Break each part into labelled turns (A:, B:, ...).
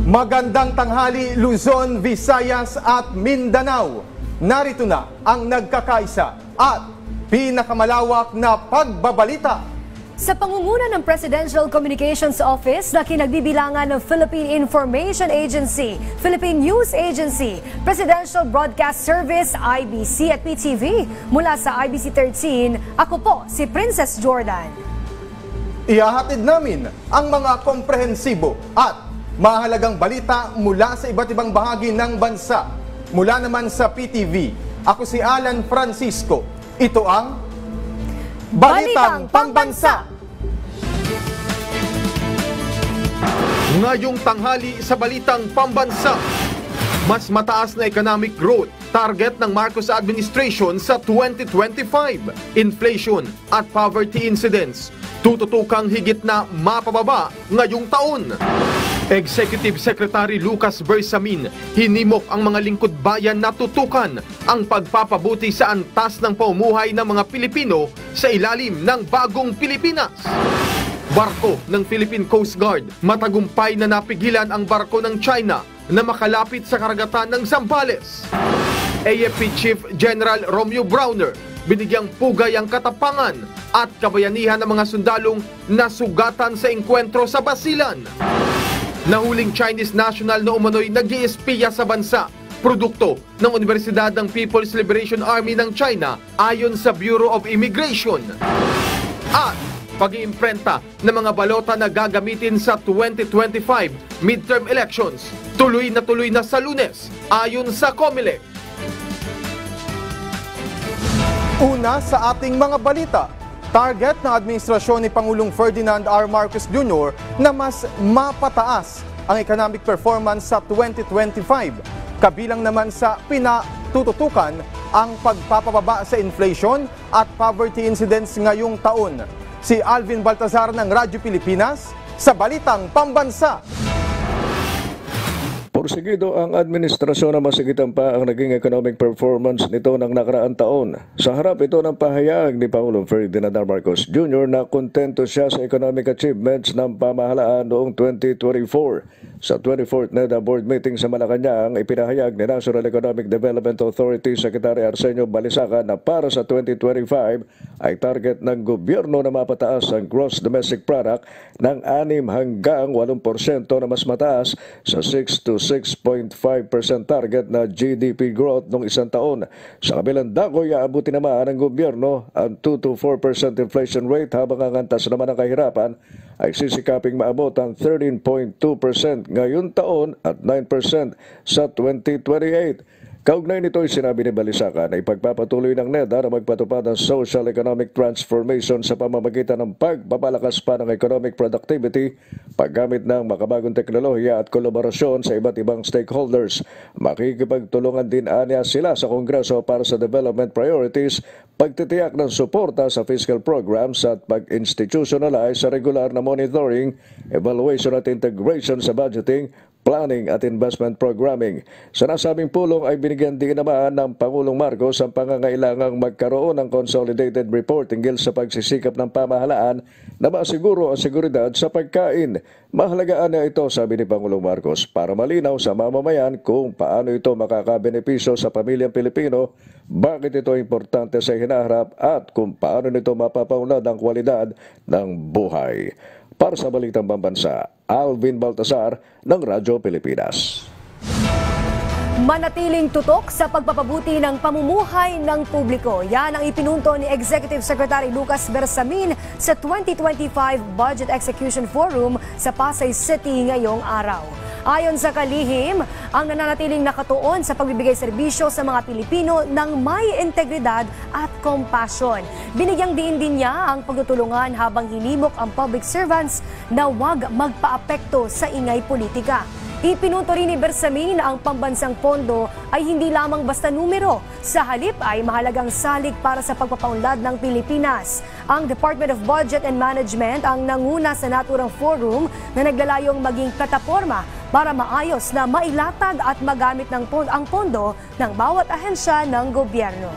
A: Magandang tanghali Luzon, Visayas at Mindanao. Narito na ang nagkakaisa at pinakamalawak na pagbabalita.
B: Sa pangunguna ng Presidential Communications Office na kinagbibilangan ng Philippine Information Agency, Philippine News Agency, Presidential Broadcast Service, IBC at PTV, mula sa IBC 13, ako po si Princess Jordan.
A: Ihahatid namin ang mga komprehensibo at mahalagang balita mula sa iba't ibang bahagi ng bansa. Mula naman sa PTV, ako si Alan Francisco. Ito ang Balitang Pambansa.
C: Ngayong tanghali sa Balitang Pambansa, mas mataas na economic growth target ng Marcos administration sa 2025. Inflation at poverty incidence tututukang higit na mapababa ngayong taon. Executive Secretary Lucas Bersamin hinimok ang mga lingkod bayan na tutukan ang pagpapabuti sa antas ng pamumuhay ng mga Pilipino sa ilalim ng bagong Pilipinas. Barko ng Philippine Coast Guard matagumpay na napigilan ang barko ng China na makalapit sa karagatan ng Zambales. AFP Chief General Romeo Browner binigyang pugay ang katapangan at kabayanihan ng mga sundalong nasugatan sa engkwentro sa Basilan. Nahuling Chinese national na umano'y nag-iispiya sa bansa, produkto ng Universidad ng People's Liberation Army ng China ayon sa Bureau of Immigration. At pag-iimprenta ng mga balota na gagamitin sa 2025 midterm elections, tuloy na sa Lunes ayon sa COMELEC.
A: Una sa ating mga balita, target ng administrasyon ni Pangulong Ferdinand R. Marcos Jr. na mas mapataas ang economic performance sa 2025. Kabilang naman sa pinatututukan ang pagpapababa sa inflation at poverty incidence ngayong taon. Si Alvin Baltazar ng Radyo Pilipinas sa Balitang Pambansa.
D: Porsigido ang administrasyon na masigitan pa ang naging economic performance nito ng nakaraang taon. Sa harap ito ng pahayag ni Pangulong Ferdinand R. Marcos Jr. na kontento siya sa economic achievements ng pamahalaan noong 2024. Sa 24th NEDA Board meeting sa Malacanang, ipinahayag ni National Economic Development Authority Secretary Arsenio Balisacan na para sa 2025 ay target ng gobyerno na mapataas ang gross domestic product ng 6 hanggang 8% na mas mataas sa 6 to 6.5% target na GDP growth noong isang taon. Sa kabilang dako, iaabuti naman ng gobyerno ang 2 to 4% inflation rate habang ang antas naman ng kahirapan ay sisikaping maabot ang 13.2% ngayon taon at 9% sa 2028. Kaugnay nito ay sinabi ni Balisacan na ipagpapatuloy ng NEDA na magpatupad ng social economic transformation sa pamamagitan ng pagpapalakas pa ng economic productivity, paggamit ng makabagong teknolohiya at kolaborasyon sa iba't ibang stakeholders. Makikipagtulungan din anya sila sa Kongreso para sa development priorities, pagtitiyak ng suporta sa fiscal programs at pag-institutionalize sa regular na monitoring, evaluation at integration sa budgeting, planning at investment programming. Sa nasabing pulong ay binigyan din naman ng Pangulong Marcos ang pangangailangang magkaroon ng consolidated report hinggil sa pagsisikap ng pamahalaan na masiguro ang seguridad sa pagkain. Mahalagaan na ito, sabi ni Pangulong Marcos, para malinaw sa mamamayan kung paano ito makakabenepisyo sa pamilyang Pilipino, bakit ito importante sa hinaharap at kung paano nito mapapaunlad ang kwalidad ng buhay. Para sa Balitang Pambansa, Alvin Baltazar ng Radyo Pilipinas.
B: Manatiling tutok sa pagpapabuti ng pamumuhay ng publiko. Yan ang ipinunto ni Executive Secretary Lucas Bersamin sa 2025 Budget Execution Forum sa Pasay City ngayong araw. Ayon sa kalihim, ang nananatiling nakatuon sa pagbibigay serbisyo sa mga Pilipino ng may integridad at compassion. Binigyang diin din niya ang pagtutulungan habang hinimok ang public servants na huwag magpaapekto sa ingay politika. Ipinunto rin ni Bersamin na ang pambansang pondo ay hindi lamang basta numero. Sa halip ay mahalagang salig para sa pagpapaunlad ng Pilipinas. Ang Department of Budget and Management ang nanguna sa naturang forum na naglalayong maging plataporma para maayos na mailatag at magamit ang pondo ng bawat ahensya ng gobyerno.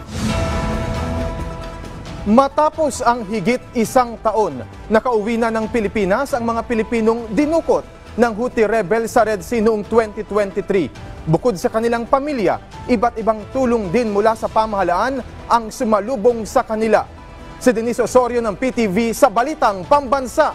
A: Matapos ang higit isang taon, nakauwi na ng Pilipinas ang mga Pilipinong dinukot ng Houthi rebel sa Red Sea noong 2023. Bukod sa kanilang pamilya, iba't ibang tulong din mula sa pamahalaan ang sumalubong sa kanila. Si Denise Osorio ng PTV sa Balitang Pambansa.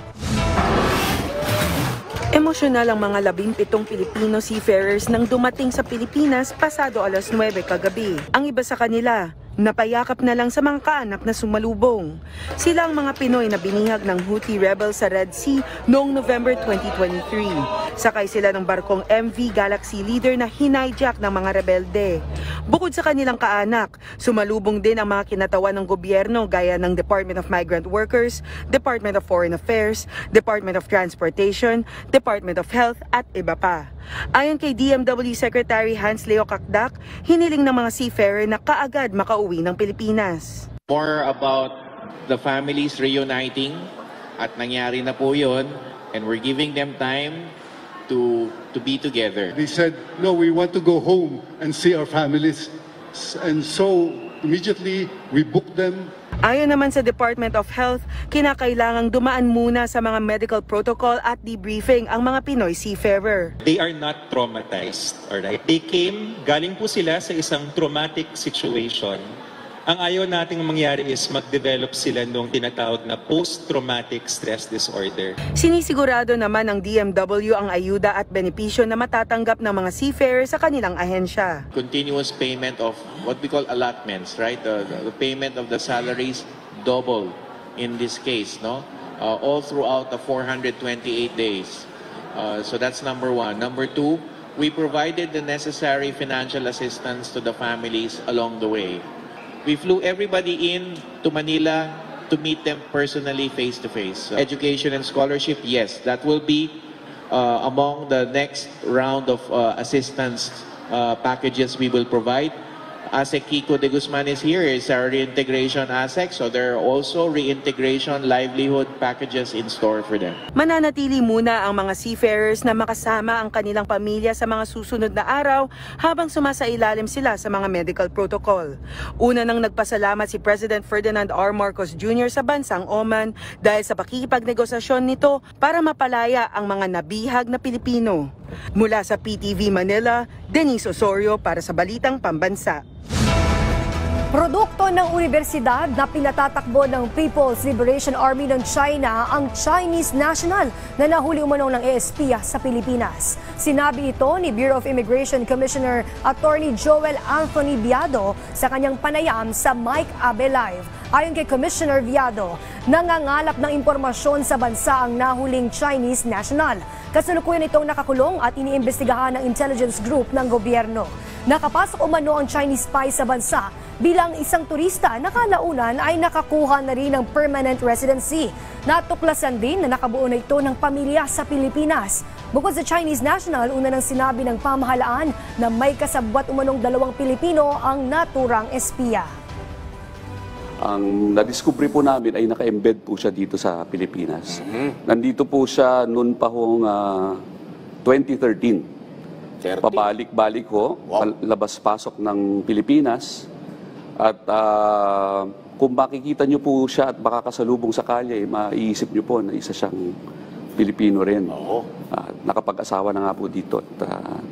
E: Emosyonal ang mga 17 Pilipino seafarers nang dumating sa Pilipinas pasado alas 9 kagabi. Ang iba sa kanila, napayakap na lang sa mga kaanak na sumalubong. Sila ang mga Pinoy na binihag ng Houthi rebel sa Red Sea noong November 2023. Sakay sila ng barkong MV Galaxy Leader na hinijak ng mga rebelde. Bukod sa kanilang kaanak, sumalubong din ang mga kinatawan ng gobyerno gaya ng Department of Migrant Workers, Department of Foreign Affairs, Department of Transportation, Department of Health at iba pa. Ayon kay DMW Secretary Hans Leo Kakdak, hiniling ng mga seafarer na kaagad makauwi ng Pilipinas.
F: More about the families reuniting at nangyari na po yun, and we're giving them time to be together.
G: They said, no, we want to go home and see our families. And so immediately we booked them.
E: Ayon naman sa Department of Health, kinakailangang dumaan muna sa mga medical protocol at debriefing ang mga Pinoy seafarer.
H: They are not traumatized, alright? They came, galing po sila sa isang traumatic situation. Ang ayaw nating mangyari is mag-develop sila nung tinatawag na post-traumatic stress disorder.
E: Sinisigurado naman ng DMW ang ayuda at benepisyo na matatanggap ng mga seafarer sa kanilang ahensya.
F: Continuous payment of what we call allotments, right? The payment of the salaries double in this case, no? All throughout the 428 days. So that's number one. Number two, we provided the necessary financial assistance to the families along the way. We flew everybody in to Manila to meet them personally, face-to-face. Education and scholarship, yes, that will be among the next round of assistance packages we will provide. ASEC Kiko de Guzman is here, is our reintegration ASEC, so there are also reintegration livelihood packages in store for them.
E: Mananatili muna ang mga seafarers na makasama ang kanilang pamilya sa mga susunod na araw habang sumasailalim sila sa mga medical protocol. Una nang nagpasalamat si President Ferdinand R. Marcos Jr. sa bansang Oman dahil sa pakikipagnegosasyon nito para mapalaya ang mga nabihag na Pilipino. Mula sa PTV Manila, Denise Osorio para sa Balitang Pambansa.
B: Produkto ng universidad na pinatatakbo ng People's Liberation Army ng China ang Chinese national na nahuli umano ng ASP sa Pilipinas. Sinabi ito ni Bureau of Immigration Commissioner Attorney Joel Anthony Viado sa kanyang panayam sa Mike Abe Live. Ayon kay Commissioner Viado, nangangalap ng impormasyon sa bansa ang nahuling Chinese national. Kasalukuyan itong nakakulong at iniimbestigahan ng intelligence group ng gobyerno. Nakapasok umano ang Chinese spy sa bansa bilang isang turista na kalaunan ay nakakuha na rin ng permanent residency. Natuklasan din na nakabuo na ito ng pamilya sa Pilipinas. Bukod sa Chinese national, una nang sinabi ng pamahalaan na may kasabwat umanong 2 Pilipino ang naturang espiya.
I: Ang nadiskubre po namin ay naka-embed po siya dito sa Pilipinas. Nandito po siya noon pa hong 2013. Pabalik-balik ho, labas-pasok ng Pilipinas. At kung makikita nyo po siya at makakasalubong sa kalye, maiisip nyo po na isa siyang Pilipino rin. Nakapag-asawa na nga po dito at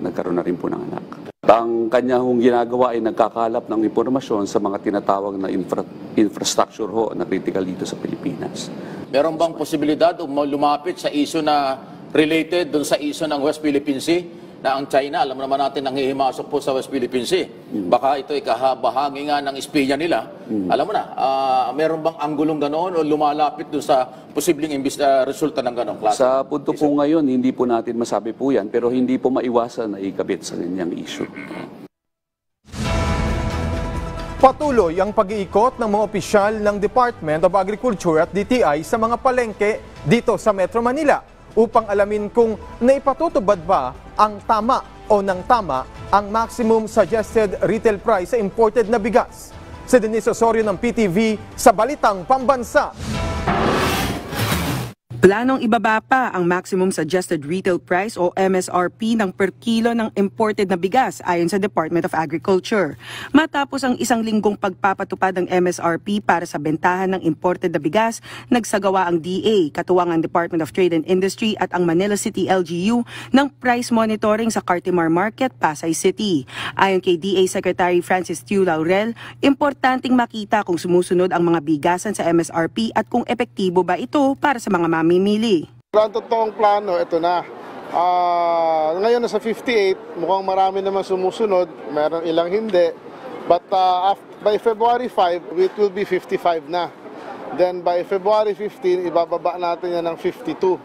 I: nagkaroon na rin po ng anak. Ang kanya hong ginagawa ay nagkakalap ng impormasyon sa mga tinatawag na infrastructure ho na critical dito sa Pilipinas.
J: Meron bang posibilidad o lumapit sa issue na related doon sa issue ng West Philippine Sea na ang China, alam naman natin, nanghihimasok po sa West Philippine Sea. Baka ito ay kahabahagi nga ng espiya nila. Alam mo na, meron bang anggulong ganoon o lumalapit doon sa posibleng resulta ng ganoong klase?
I: Sa punto po ngayon, hindi po natin masabi po yan, pero hindi po maiwasan na ikabit sa kanyang issue.
A: Patuloy ang pag-iikot ng mga opisyal ng Department of Agriculture at DTI sa mga palengke dito sa Metro Manila upang alamin kung naipatutupad ba ang tama o nang tama ang maximum suggested retail price sa imported na bigas. Si Denise Osorio ng PTV sa Balitang Pambansa.
E: Planong ibaba pa ang maximum suggested retail price o MSRP ng per kilo ng imported na bigas ayon sa Department of Agriculture. Matapos ang isang linggong pagpapatupad ng MSRP para sa bentahan ng imported na bigas, nagsagawa ang DA, katuwang ang Department of Trade and Industry at ang Manila City LGU ng price monitoring sa Cartimar Market, Pasay City. Ayon kay DA Secretary Francis Tiu Laurel, importanteng makita kung sumusunod ang mga bigasan sa MSRP at kung epektibo ba ito para sa mga mamimili.
K: Ang totoong plano, ito na. Ngayon nasa 58, mukhang marami naman sumusunod, meron ilang hindi. But by February 5, it will be 55 na. Then by February 15, ibababa natin yan ng 52.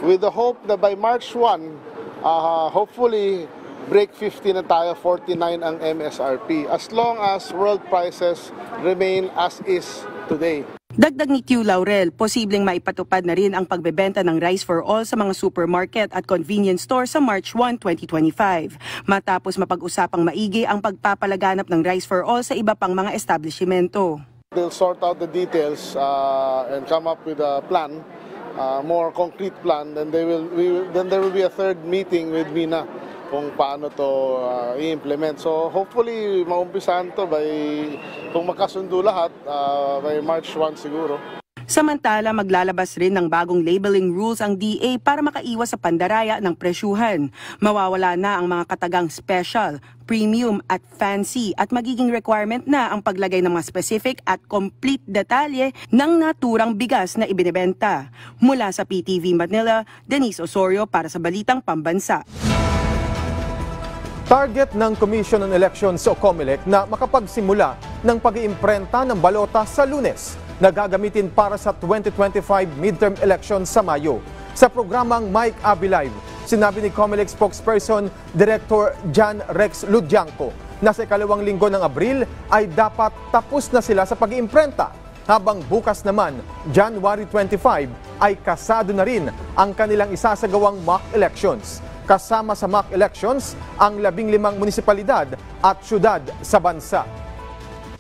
K: With the hope that by March 1, hopefully, break 50 na tayo, 49 ang MSRP. As long as world prices remain as is today.
E: Dagdag ni Tiu Laurel, posibleng maipatupad na rin ang pagbebenta ng Rice for All sa mga supermarket at convenience store sa March 1, 2025. Matapos mapag-usapang maigi ang pagpapalaganap ng Rice for All sa iba pang mga establishmento.
K: They'll sort out the details and come up with a plan, more concrete plan. Then there will be a third meeting with Mina kung paano to i-implement. So hopefully maumpisahan to kung magkasundo lahat by March 1 siguro.
E: Samantala, maglalabas rin ng bagong labeling rules ang DA para makaiwas sa pandaraya ng presyuhan. Mawawala na ang mga katagang special, premium at fancy at magiging requirement na ang paglagay ng mga specific at complete detalye ng naturang bigas na ibinebenta. Mula sa PTV Manila, Denise Osorio para sa Balitang Pambansa.
A: Target ng Commission on Elections o COMELEC na makapagsimula ng pag-iimprenta ng balota sa Lunes na gagamitin para sa 2025 midterm elections sa Mayo. Sa programang Mike Abi Live, sinabi ni COMELEC spokesperson Director John Rex Ludianco na sa ikalawang linggo ng Abril ay dapat tapos na sila sa pag-iimprenta. Habang bukas naman, January 25, ay kasado na rin ang kanilang isasagawang mock elections. Kasama sa mock elections ang 15 munisipalidad at syudad sa bansa.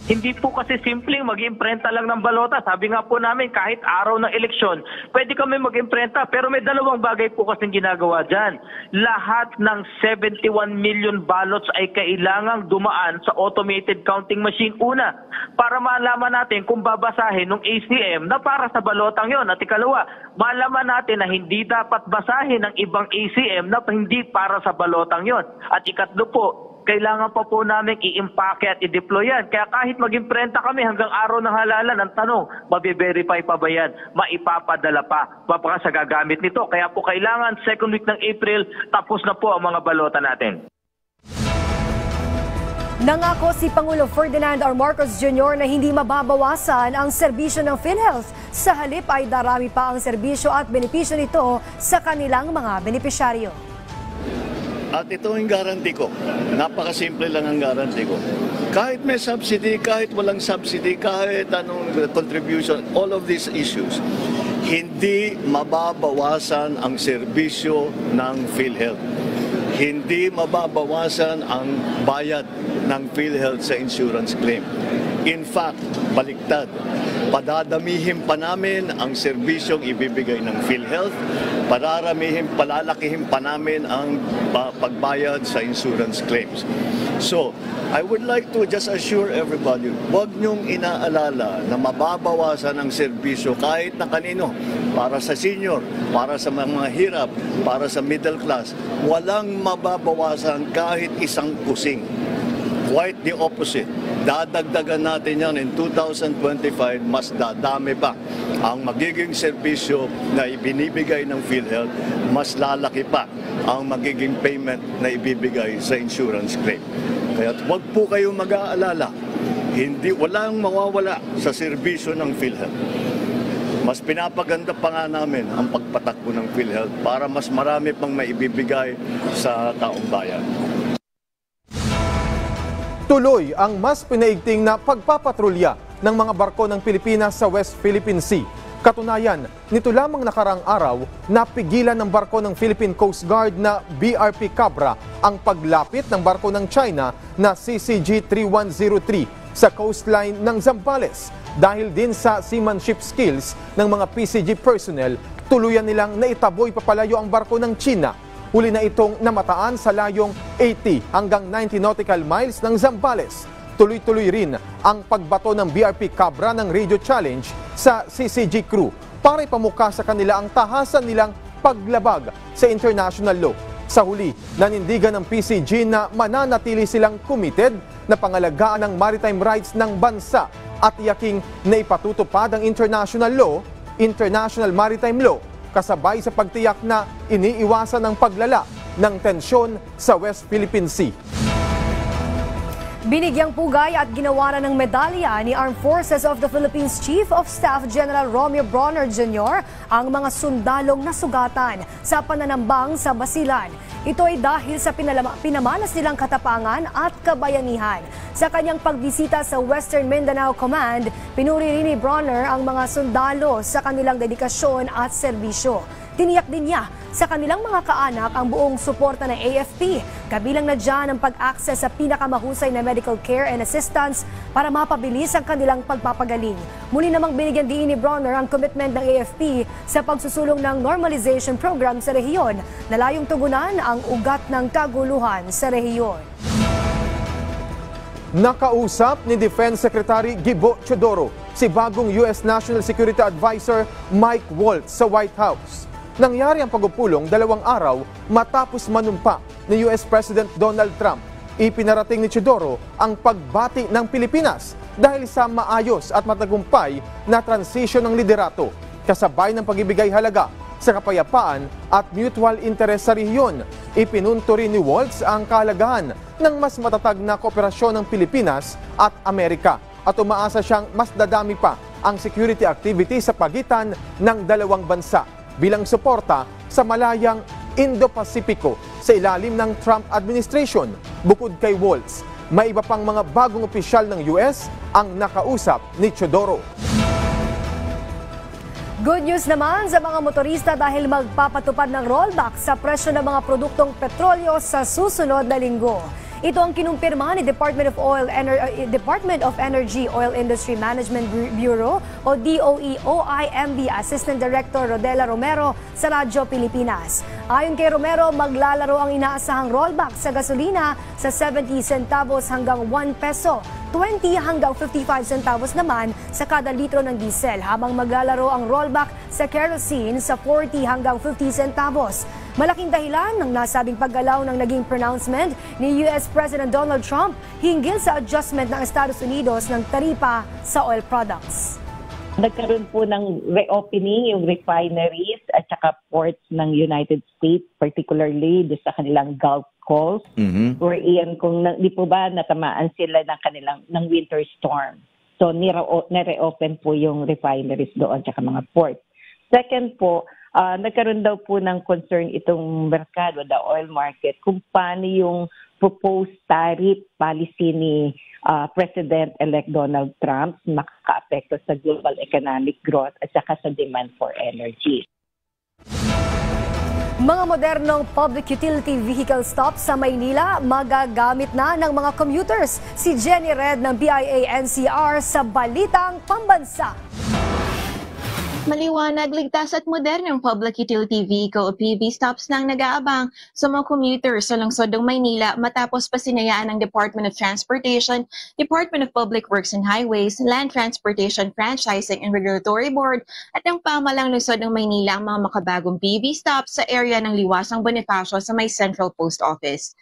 L: Hindi po kasi simpleng mag-imprenta lang ng balota. Sabi nga po namin, kahit araw ng eleksyon, pwede kami mag-imprenta. Pero may dalawang bagay po kasing ginagawa dyan. Lahat ng 71 million ballots ay kailangang dumaan sa automated counting machine una para malaman natin kung babasahin ng ACM na para sa balotang yon. At ikalawa, malaman natin na hindi dapat basahin ng ibang ACM na hindi para sa balotang yon. At ikatlo po, kailangan pa po namin i-impake at i-deploy yan. Kaya kahit mag-imprenta kami hanggang araw ng halalan, ang tanong, mabe-verify pa ba yan? Maipapadala pa sa gagamit nito? Kaya po kailangan second week ng April, tapos na po ang mga balota natin.
B: Nangako si Pangulo Ferdinand R. Marcos Jr. na hindi mababawasan ang serbisyo ng PhilHealth. Sa halip ay darami pa ang serbisyo at benepisyo nito sa kanilang mga benepisyaryo.
M: At ito ang guarantee ko. Napakasimple lang ang guarantee ko. Kahit may subsidy, kahit walang subsidy, kahit anong contribution, all of these issues, hindi mababawasan ang serbisyo ng PhilHealth. Hindi mababawasan ang bayad ng PhilHealth sa insurance claim. In fact, baliktad. Padadamihin pa namin ang serbisyong ibibigay ng PhilHealth, palalakihin pa namin ang pagbayad sa insurance claims. So, I would like to just assure everybody, huwag niyong inaalala na mababawasan ang serbisyo kahit na kanino, para sa senior, para sa mga hirap, para sa middle class. Walang mababawasan kahit isang kusing. Quite the opposite. Dadagdagan natin yan in 2025, mas dadami pa ang magiging serbisyo na ibinibigay ng PhilHealth, mas lalaki pa ang magiging payment na ibibigay sa insurance claim. Kaya huwag po kayong mag-aalala, walang mawawala sa serbisyo ng PhilHealth. Mas pinapaganda pa nga namin ang pagpatakbo ng PhilHealth para mas marami pang maibibigay sa taong bayan.
A: Tuloy ang mas pinaigting na pagpapatrolya ng mga barko ng Pilipinas sa West Philippine Sea. Katunayan, nito lamang nakarang araw, napigilan ng barko ng Philippine Coast Guard na BRP Cabra ang paglapit ng barko ng China na CCG-3103 sa coastline ng Zambales dahil din sa seamanship skills ng mga PCG personnel tuluyan nilang naitaboy papalayo ang barko ng China. Huli na itong namataan sa layong 80 hanggang 90 nautical miles ng Zambales. Tuloy-tuloy rin ang pagbato ng BRP Cabra ng Radio Challenge sa CCG crew para ipamuka sa kanila ang tahasan nilang paglabag sa international law. Sa huli, nanindigan ng PCG na mananatili silang committed na pangalagaan ang maritime rights ng bansa at iyaking naipatutupad ang international maritime law, kasabay sa pagtiyak na iniiwasan ang paglala ng tensyon sa West Philippine Sea.
B: Binigyang pugay at ginawaran ng medalya ni Armed Forces of the Philippines Chief of Staff General Romeo Bronner Jr. ang mga sundalong nasugatan sa pananambang sa Basilan. Ito ay dahil sa pinamalas nilang katapangan at kabayanihan. Sa kanyang pagbisita sa Western Mindanao Command, pinuri rin ni Bronner ang mga sundalo sa kanilang dedikasyon at serbisyo. Tiniyak din niya sa kanilang mga kaanak ang buong suporta ng AFP, kabilang na dyan ang pag-access sa pinakamahusay na medical care and assistance para mapabilis ang kanilang pagpapagaling. Muli namang binigyan din ni Bronner ang commitment ng AFP sa pagsusulong ng normalization program sa rehiyon na layong tugunan ang ugat ng kaguluhan sa rehiyon.
A: Nakausap ni Defense Secretary Gibo Teodoro si bagong US National Security Advisor Mike Waltz sa White House. Nangyari ang pagpupulong 2 araw matapos manumpa ni US President Donald Trump. Ipinarating ni Teodoro ang pagbati ng Pilipinas dahil sa maayos at matagumpay na transition ng liderato, kasabay ng pagbibigay halaga sa kapayapaan at mutual interest sa rehiyon. Ipinunto rin ni Waltz ang kahalagahan ng mas matatag na kooperasyon ng Pilipinas at Amerika at umaasa siyang mas dadami pa ang security activity sa pagitan ng dalawang bansa bilang suporta sa malayang Indo-Pasipiko sa ilalim ng Trump administration. Bukod kay Waltz, may iba pang mga bagong opisyal ng US ang nakausap ni Teodoro.
B: Good news naman sa mga motorista dahil magpapatupad ng rollback sa presyo ng mga produktong petrolyo sa susunod na linggo. Ito ang kinumpirma ni Department of Energy Oil Industry Management Bureau o DOE-OIMB Assistant Director Rodela Romero sa Radyo Pilipinas. Ayon kay Romero, maglalaro ang inaasahang rollback sa gasolina sa 70 centavos hanggang 1 peso. 20 hanggang 55 centavos naman sa kada litro ng diesel, habang maglalaro ang rollback sa kerosene sa 40 hanggang 50 centavos. Malaking dahilan ng nasabing paggalaw ng naging pronouncement ni US President Donald Trump hinggil sa adjustment ng Estados Unidos ng taripa sa oil products.
N: Nagkaroon po ng reopening yung refineries at saka ports ng United States, particularly sa kanilang Gulf Coast, wherein kung di po ba natamaan sila ng winter storm. So nire-open po yung refineries doon at saka mga ports. Second po, nagkaroon daw po ng concern itong merkado, the oil market, kung paano yung proposed tariff policy ni President-elect Donald Trump makaka-apekto sa global economic growth at saka sa demand for energy.
B: Mga modernong public utility vehicle stops sa Maynila magagamit na ng mga commuters. Si Jenny Red ng BIA-NCR sa Balitang Pambansa.
O: Maliwanag, ligtas at modernong public utility vehicle o PUV stops nang nag-aabang sa mga commuters sa lungsod ng Maynila matapos pasinayaan ng Department of Transportation, Department of Public Works and Highways, Land Transportation Franchising and Regulatory Board at ng pamalang lungsod ng Maynila ang mga makabagong PUV stops sa area ng Liwasang Bonifacio sa may Central Post Office.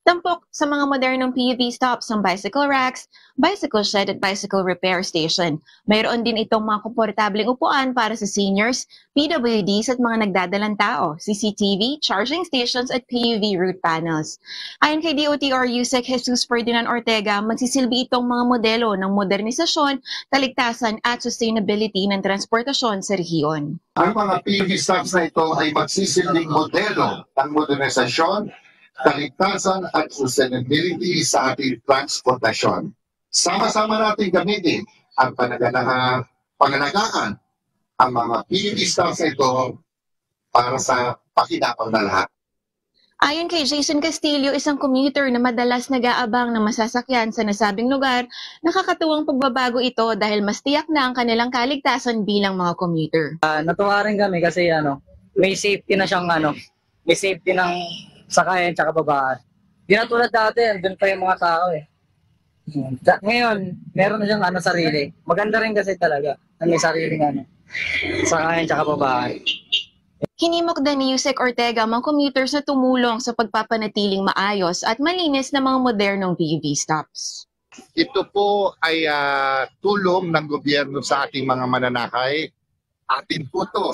O: Tampok sa mga modernong PUV stops ang bicycle racks, bicycle shed at bicycle repair station. Mayroon din itong mga komportableng upuan para sa seniors, PWDs at mga nagdadalang tao, CCTV, charging stations at PUV route panels. Ayon kay DOTR USEC Jesus Ferdinand Ortega, magsisilbi itong mga modelo ng modernisasyon, kaligtasan at sustainability ng transportasyon sa rehiyon.
P: Ang mga PUV stops na ito ay magsisilbing modelo ng modernisasyon, kaligtasan at sustainability sa ating transportasyon. Sama-sama natin gamitin ang pangalagaan ang mga PUV stops na ito para sa pakinabang na lahat.
O: Ayon kay Jason Castillo, isang commuter na madalas nag-aabang ng masasakyan sa nasabing lugar, nakakatuwang pagbabago ito dahil mas tiyak na ang kanilang kaligtasan bilang mga commuter.
Q: Natuwa rin kami kasi may safety na siyang may safety ng sakayan tsaka babae. Di na tulad dati, andun pa yung mga tao eh. Ngayon, meron na siyang sarili. Maganda rin kasi talaga na may sariling sakayan tsaka babae.
O: Hinimok din ni Yusek Ortega mga commuters na tumulong sa pagpapanatiling maayos at malinis na mga modernong PUV stops.
P: Ito po ay tulong ng gobyerno sa ating mga mananakay. Atin po to.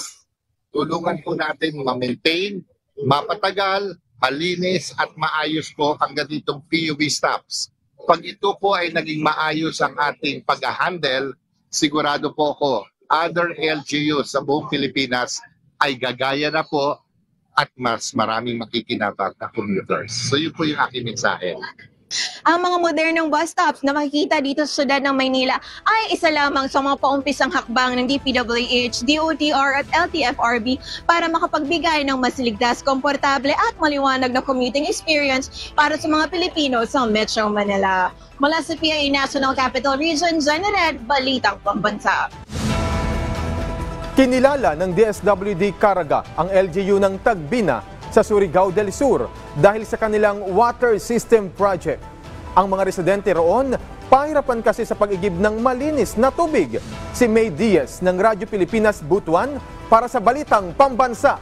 P: Tulungan po natin ma-maintain, mapatagal, malinis at maayos po ang ganitong PUV stops. Pag ito po ay naging maayos ang ating pag-handle, sigurado po ako, other LGUs sa buong Pilipinas ay gagaya na po at mas maraming makikinabat na commuters. So yun po yung aking mensahe.
O: Ang mga modernong bus stops na makikita dito sa syudad ng Maynila ay isa lamang sa mga paumpisang hakbang ng DPWH, DOTR at LTFRB para makapagbigay ng mas ligtas, komportable at maliwanag na commuting experience para sa mga Pilipino sa Metro Manila. Mula sa PIA National Capital Region, General Balitang Pambansa.
A: Kinilala ng DSWD Caraga ang LGU ng Tagbina sa Surigao del Sur dahil sa kanilang water system project. Ang mga residente roon, pahirapan kasi sa pag-igib ng malinis na tubig. Si May Diaz ng Radyo Pilipinas Butuan para sa Balitang Pambansa.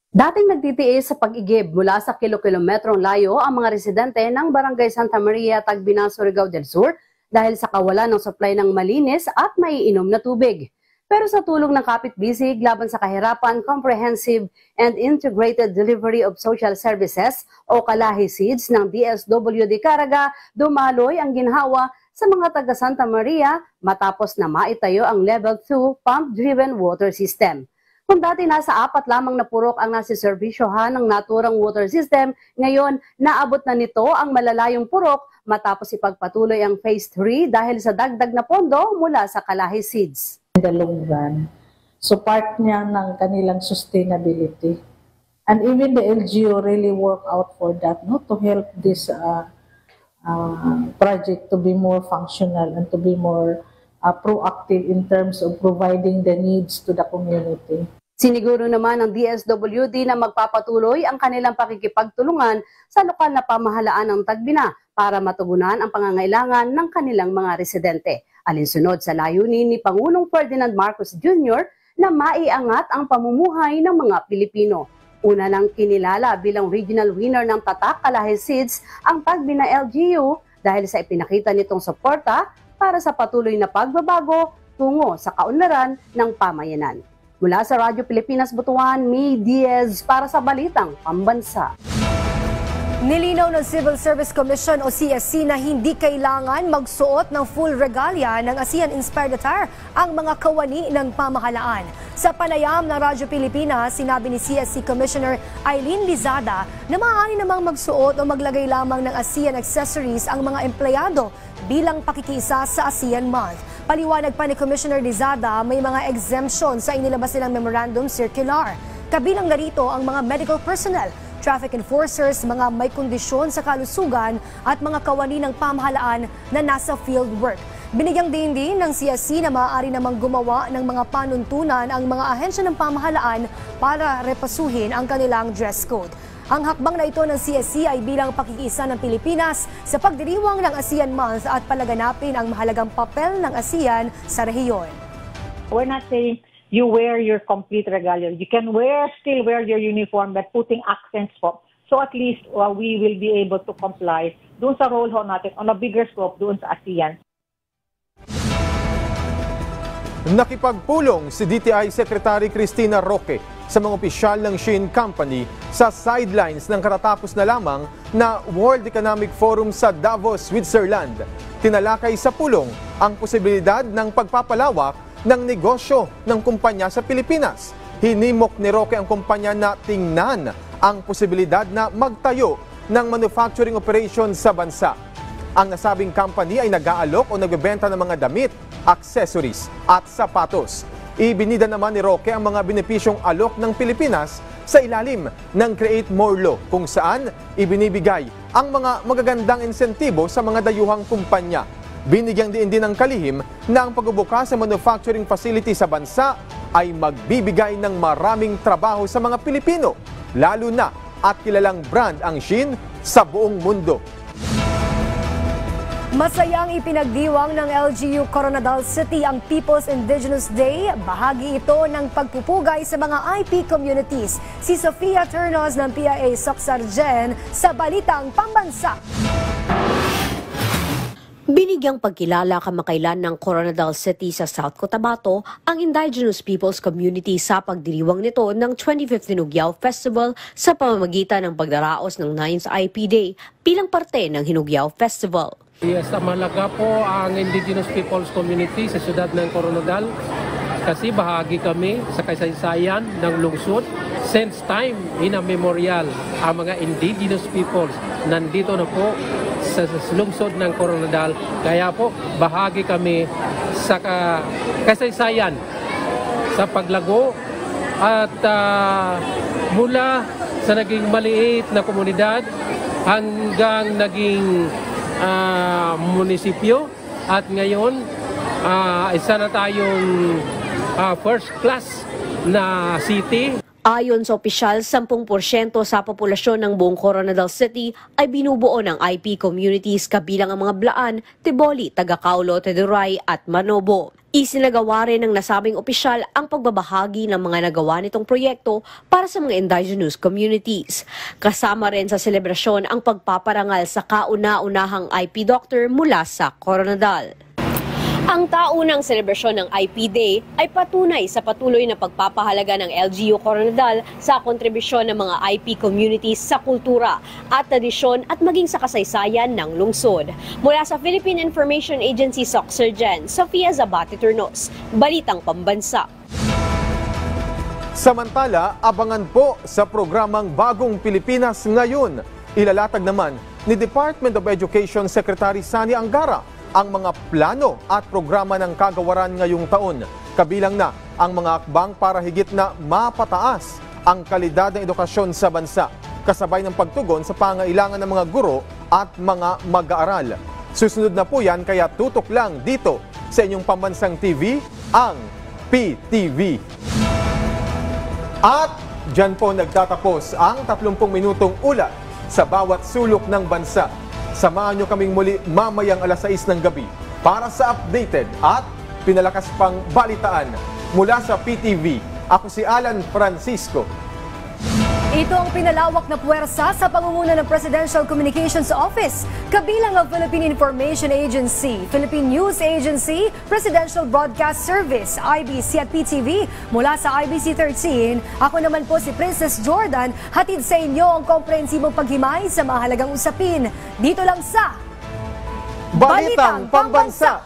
R: Dating nagtitiis sa pag-igib mula sa kilo-kilometrong layo ang mga residente ng Barangay Santa Maria, Tagbina, Surigao del Sur dahil sa kawalan ng supply ng malinis at maiinom na tubig. Pero sa tulong ng kapitbisig laban sa kahirapan, Comprehensive and Integrated Delivery of Social Services o Kalahi SEEDS ng DSWD Caraga, dumaloy ang ginhawa sa mga taga Santa Maria matapos na maitayo ang Level 2 pump-driven water system. Kung dati nasa 4 lamang na purok ang nasiservisyohan ng naturang water system, ngayon naabot na nito ang malalayong purok matapos ipagpatuloy ang Phase 3 dahil sa dagdag na pondo mula sa Kalahi SEEDS.
S: In the long run. So part niya ng kanilang sustainability. And even the LGU really work out for that, no, to help this project to be more functional and to be more proactive in terms of providing the needs to the community.
R: Siniguro naman ng DSWD na magpapatuloy ang kanilang pakikipagtulungan sa lokal na pamahalaan ng Tagbina para matugunan ang pangangailangan ng kanilang mga residente. Alinsunod sa layunin ni Pangulong Ferdinand Marcos Jr. na maiangat ang pamumuhay ng mga Pilipino. Una nang kinilala bilang regional winner ng Tatak Kalahi SEEDS ang Tagbina LGU dahil sa ipinakita nitong suporta para sa patuloy na pagbabago tungo sa kaunlaran ng pamayanan. Mula sa Radyo Pilipinas Butuan, May Diaz para sa Balitang Pambansa.
B: Nilinaw ng Civil Service Commission o CSC na hindi kailangan magsuot ng full regalia ng ASEAN-inspired attire ang mga kawani ng pamahalaan. Sa panayam ng Radyo Pilipinas, sinabi ni CSC Commissioner Eileen Lizada na maaari namang magsuot o maglagay lamang ng ASEAN accessories ang mga empleyado bilang pakikiisa sa ASEAN Month. Paliwanag pa ni Commissioner Lizada, may mga exemption sa inilabas nilang memorandum circular. Kabilang na rito ang mga medical personnel, traffic enforcers, mga may kondisyon sa kalusugan at mga kawani ng pamahalaan na nasa field work. Binigyang din ng CSC na maaari namang gumawa ng mga panuntunan ang mga ahensya ng pamahalaan para repasuhin ang kanilang dress code. Ang hakbang na ito ng CSC ay bilang pakikiisa ng Pilipinas sa pagdiriwang ng ASEAN Month at palaganapin ang mahalagang papel ng ASEAN sa rehiyon.
T: We're not saying you wear your complete regalia. You can still wear your uniform but putting accents po. So at least we will be able to comply doon sa role ho natin on a bigger scope doon sa ASEAN.
A: Nakipagpulong si DTI Secretary Cristina Roque sa mga opisyal ng Shein Company sa sidelines ng katatapos na lamang na World Economic Forum sa Davos, Switzerland. Tinalakay sa pulong ang posibilidad ng pagpapalawak ng negosyo ng kumpanya sa Pilipinas. Hinimok ni Roque ang kumpanya na tingnan ang posibilidad na magtayo ng manufacturing operation sa bansa. Ang nasabing company ay nag-aalok o nagbebenta ng mga damit, accessories at sapatos. Ibinida naman ni Roque ang mga benepisyong alok ng Pilipinas sa ilalim ng Create More Law kung saan ibinibigay ang mga magagandang insentibo sa mga dayuhang kumpanya. Binigyang din ng kalihim na ang pagbubukas sa manufacturing facility sa bansa ay magbibigay ng maraming trabaho sa mga Pilipino, lalo na at kilalang brand ang Shein sa buong mundo.
B: Masayang ipinagdiwang ng LGU Coronadal City ang People's Indigenous Day. Bahagi ito ng pagpupugay sa mga IP communities. Si Sofia Ternos ng PIA Soxargen sa Balitang Pambansa.
U: Binigyang pagkilala kamakailan ng Coronadal City sa South Cotabato ang Indigenous Peoples Community sa pagdiriwang nito ng 25th Hinugyaw Festival sa pamamagitan ng pagdaraos ng 9th IP Day bilang parte ng Hinugyaw Festival.
V: Yes, malaga po ang Indigenous Peoples Community sa siyudad ng Coronadal kasi bahagi kami sa kasaysayan ng lungsod. Since time immemorial, ang mga Indigenous Peoples nandito na po sa lungsod ng Coronadal. Kaya po bahagi kami sa kasaysayan sa paglago at mula sa naging maliit na komunidad hanggang naging munisipyo at ngayon isa na tayong first class na city.
U: Ayon sa opisyal, 10% sa populasyon ng buong Coronadal City ay binubuo ng IP communities kabilang ang mga Blaan, Tiboli, Tagacaulo, Teduray at Manobo. Isinagawa rin ng nasabing opisyal ang pagbabahagi ng mga nagawa nitong proyekto para sa mga indigenous communities. Kasama rin sa selebrasyon ang pagpaparangal sa kauna-unahang IP doctor mula sa Coronadal. Ang taunang selebrasyon ng IP Day ay patunay sa patuloy na pagpapahalaga ng LGU Coronadal sa kontribusyon ng mga IP communities sa kultura at tradisyon at maging sa kasaysayan ng lungsod. Mula sa Philippine Information Agency Soxargen, Sofia Zabate Turnos, Balitang Pambansa.
A: Samantala, abangan po sa programang Bagong Pilipinas ngayon. Ilalatag naman ni Department of Education Secretary Sani Angara ang mga plano at programa ng kagawaran ngayong taon. Kabilang na ang mga akbang para higit na mapataas ang kalidad ng edukasyon sa bansa, kasabay ng pagtugon sa pangailangan ng mga guro at mga mag-aaral. Susunod na po yan, kaya tutok lang dito sa inyong pambansang TV, ang PTV. At dyan po nagtatapos ang 30 minutong ulat sa bawat sulok ng bansa. Samahan nyo kaming muli mamayang alas 6 ng gabi para sa updated at pinalakas pang balitaan mula sa PTV. Ako si Alan Francisco.
B: Ito ang pinalawak na puwersa sa pangunguna ng Presidential Communications Office, kabilang ang Philippine Information Agency, Philippine News Agency, Presidential Broadcast Service, IBC at PTV. Mula sa IBC 13, ako naman po si Princess Jordan, hatid sa inyo ang komprehensibong paghimay sa mahalagang usapin. Dito lang sa
A: Balitang Pambansa.